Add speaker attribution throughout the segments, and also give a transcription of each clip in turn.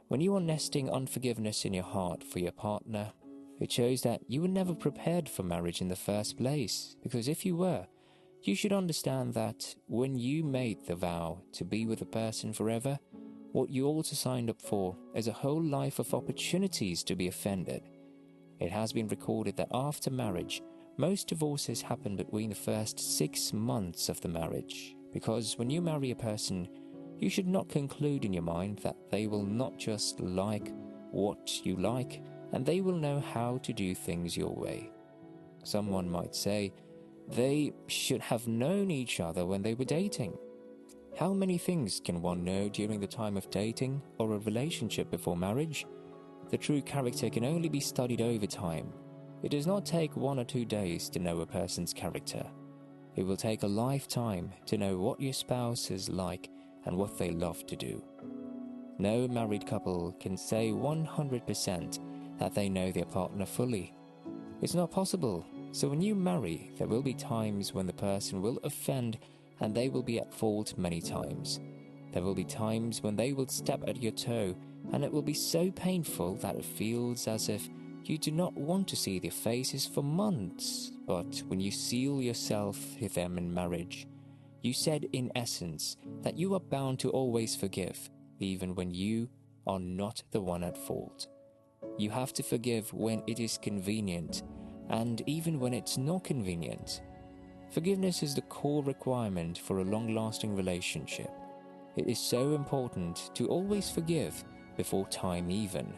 Speaker 1: When you are nesting unforgiveness in your heart for your partner, it shows that you were never prepared for marriage in the first place, because if you were, you should understand that when you made the vow to be with a person forever, what you also signed up for is a whole life of opportunities to be offended. It has been recorded that after marriage, most divorces happen between the first 6 months of the marriage, because when you marry a person, you should not conclude in your mind that they will not just like what you like, and they will know how to do things your way. Someone might say, they should have known each other when they were dating. How many things can one know during the time of dating or a relationship before marriage? The true character can only be studied over time. It does not take 1 or 2 days to know a person's character. It will take a lifetime to know what your spouse is like and what they love to do. No married couple can say 100% that they know their partner fully. It's not possible. So when you marry, there will be times when the person will offend and they will be at fault many times. There will be times when they will step at your toe and it will be so painful that it feels as if you do not want to see their faces for months. But when you seal yourself with them in marriage, you said in essence that you are bound to always forgive, even when you are not the one at fault. You have to forgive when it is convenient, and even when it's not convenient. Forgiveness is the core requirement for a long-lasting relationship. It is so important to always forgive before time even.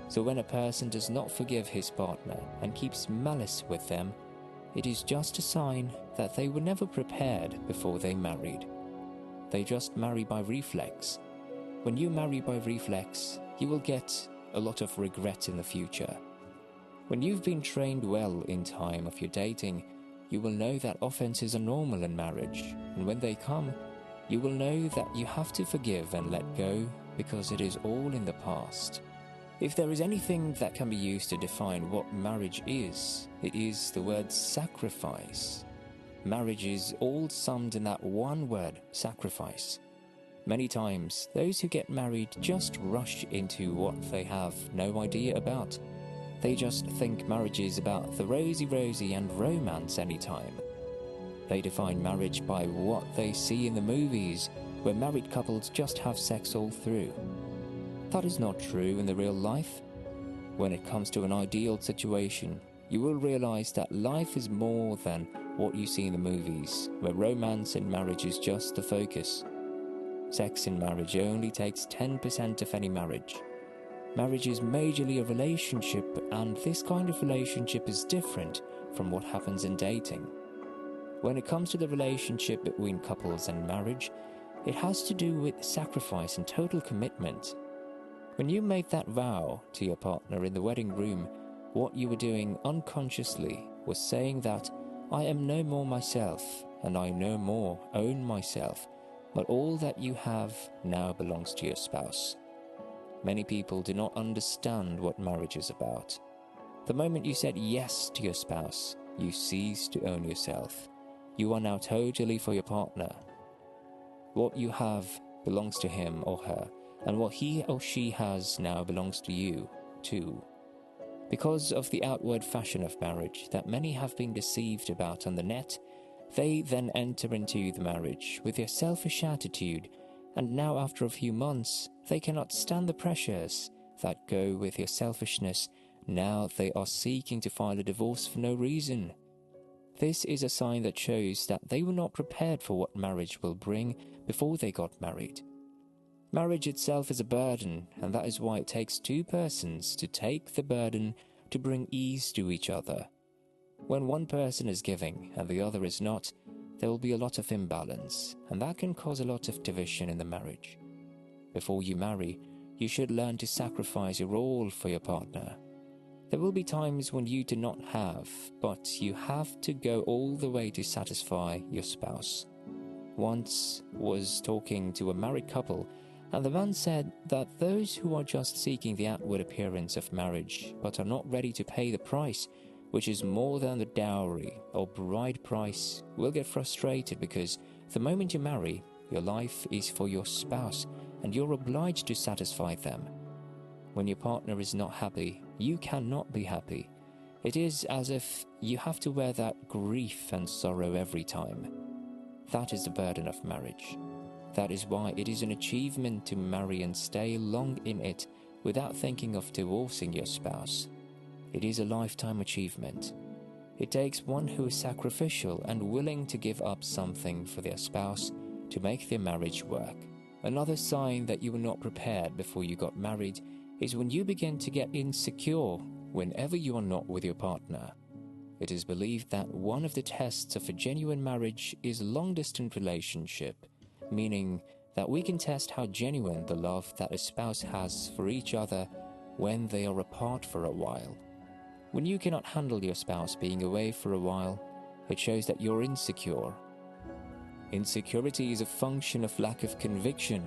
Speaker 1: So when a person does not forgive his partner and keeps malice with them, it is just a sign that they were never prepared before they married. They just marry by reflex. When you marry by reflex, you will get a lot of regret in the future. When you've been trained well in time of your dating, you will know that offenses are normal in marriage, and when they come, you will know that you have to forgive and let go because it is all in the past. If there is anything that can be used to define what marriage is, it is the word sacrifice. Marriage is all summed in that one word, sacrifice. Many times, those who get married just rush into what they have no idea about. They just think marriage is about the rosy and romance anytime. They define marriage by what they see in the movies, where married couples just have sex all through. That is not true in the real life. When it comes to an ideal situation, you will realize that life is more than what you see in the movies, where romance in marriage is just the focus. Sex in marriage only takes 10% of any marriage. Marriage is majorly a relationship, and this kind of relationship is different from what happens in dating. When it comes to the relationship between couples and marriage, it has to do with sacrifice and total commitment. When you made that vow to your partner in the wedding room, what you were doing unconsciously was saying that I am no more myself, and I no more own myself, but all that you have now belongs to your spouse. Many people do not understand what marriage is about. The moment you said yes to your spouse, you cease to own yourself. You are now totally for your partner. What you have belongs to him or her, and what he or she has now belongs to you, too. Because of the outward fashion of marriage that many have been deceived about on the net, they then enter into the marriage with their selfish attitude, and now after a few months, they cannot stand the pressures that go with their selfishness. Now they are seeking to file a divorce for no reason. This is a sign that shows that they were not prepared for what marriage will bring before they got married. Marriage itself is a burden, and that is why it takes 2 persons to take the burden to bring ease to each other. When one person is giving and the other is not, there will be a lot of imbalance, and that can cause a lot of division in the marriage. Before you marry, you should learn to sacrifice your all for your partner. There will be times when you do not have, but you have to go all the way to satisfy your spouse. Once was talking to a married couple, and the man said that those who are just seeking the outward appearance of marriage but are not ready to pay the price, which is more than the dowry or bride price, will get frustrated because the moment you marry, your life is for your spouse and you're obliged to satisfy them. When your partner is not happy, you cannot be happy. It is as if you have to wear that grief and sorrow every time. That is the burden of marriage. That is why it is an achievement to marry and stay long in it without thinking of divorcing your spouse. It is a lifetime achievement. It takes one who is sacrificial and willing to give up something for their spouse to make their marriage work. Another sign that you were not prepared before you got married is when you begin to get insecure whenever you are not with your partner. It is believed that one of the tests of a genuine marriage is a long-distance relationship, meaning that we can test how genuine the love that a spouse has for each other when they are apart for a while. When you cannot handle your spouse being away for a while, it shows that you're insecure. Insecurity is a function of lack of conviction.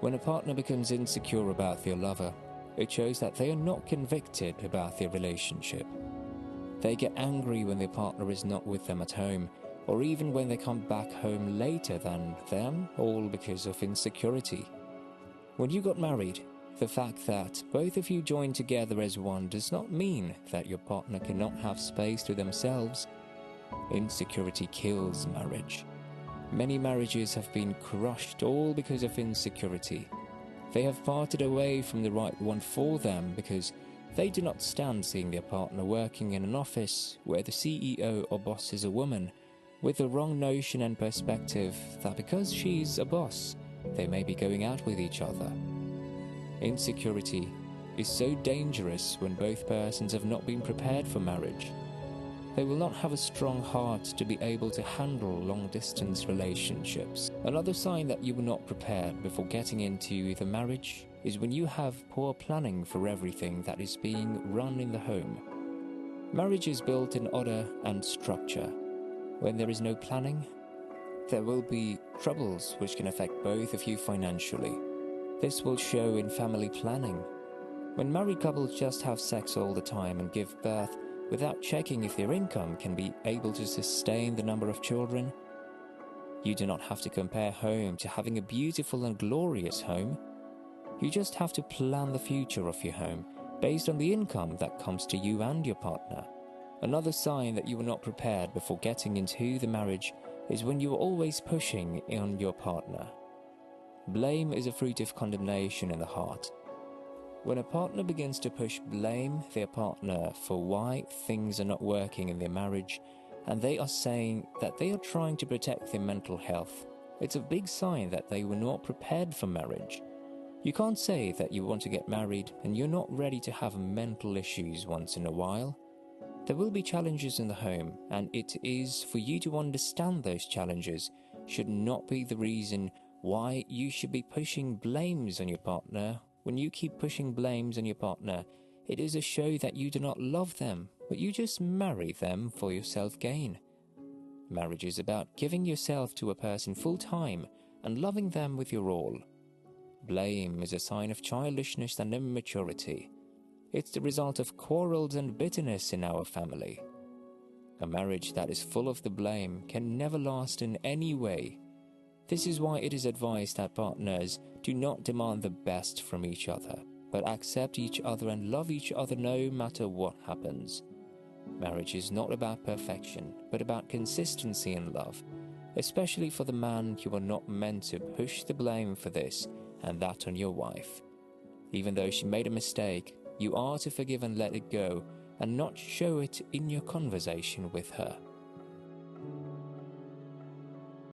Speaker 1: When a partner becomes insecure about their lover, it shows that they are not convicted about their relationship. They get angry when their partner is not with them at home, or even when they come back home later than them, all because of insecurity. When you got married, the fact that both of you joined together as one does not mean that your partner cannot have space to themselves. Insecurity kills marriage. Many marriages have been crushed all because of insecurity. They have parted away from the right one for them because they do not stand seeing their partner working in an office where the CEO or boss is a woman, with the wrong notion and perspective that because she's a boss, they may be going out with each other. Insecurity is so dangerous when both persons have not been prepared for marriage. They will not have a strong heart to be able to handle long-distance relationships. Another sign that you were not prepared before getting into the marriage is when you have poor planning for everything that is being run in the home. Marriage is built in order and structure. When there is no planning, there will be troubles which can affect both of you financially. This will show in family planning. When married couples just have sex all the time and give birth without checking if their income can be able to sustain the number of children, you do not have to compare home to having a beautiful and glorious home. You just have to plan the future of your home based on the income that comes to you and your partner. Another sign that you were not prepared before getting into the marriage is when you are always pushing on your partner. Blame is a fruit of condemnation in the heart. When a partner begins to push blame their partner for why things are not working in their marriage, and they are saying that they are trying to protect their mental health, it's a big sign that they were not prepared for marriage. You can't say that you want to get married and you're not ready to have mental issues once in a while. There will be challenges in the home, and it is for you to understand those challenges should not be the reason why you should be pushing blames on your partner. When you keep pushing blames on your partner, it is a show that you do not love them, but you just marry them for your self-gain. Marriage is about giving yourself to a person full-time and loving them with your all. Blame is a sign of childishness and immaturity. It's the result of quarrels and bitterness in our family. A marriage that is full of the blame can never last in any way. This is why it is advised that partners do not demand the best from each other, but accept each other and love each other no matter what happens. Marriage is not about perfection, but about consistency in love. Especially for the man, you are not meant to push the blame for this and that on your wife. Even though she made a mistake, you are to forgive and let it go, and not show it in your conversation with her.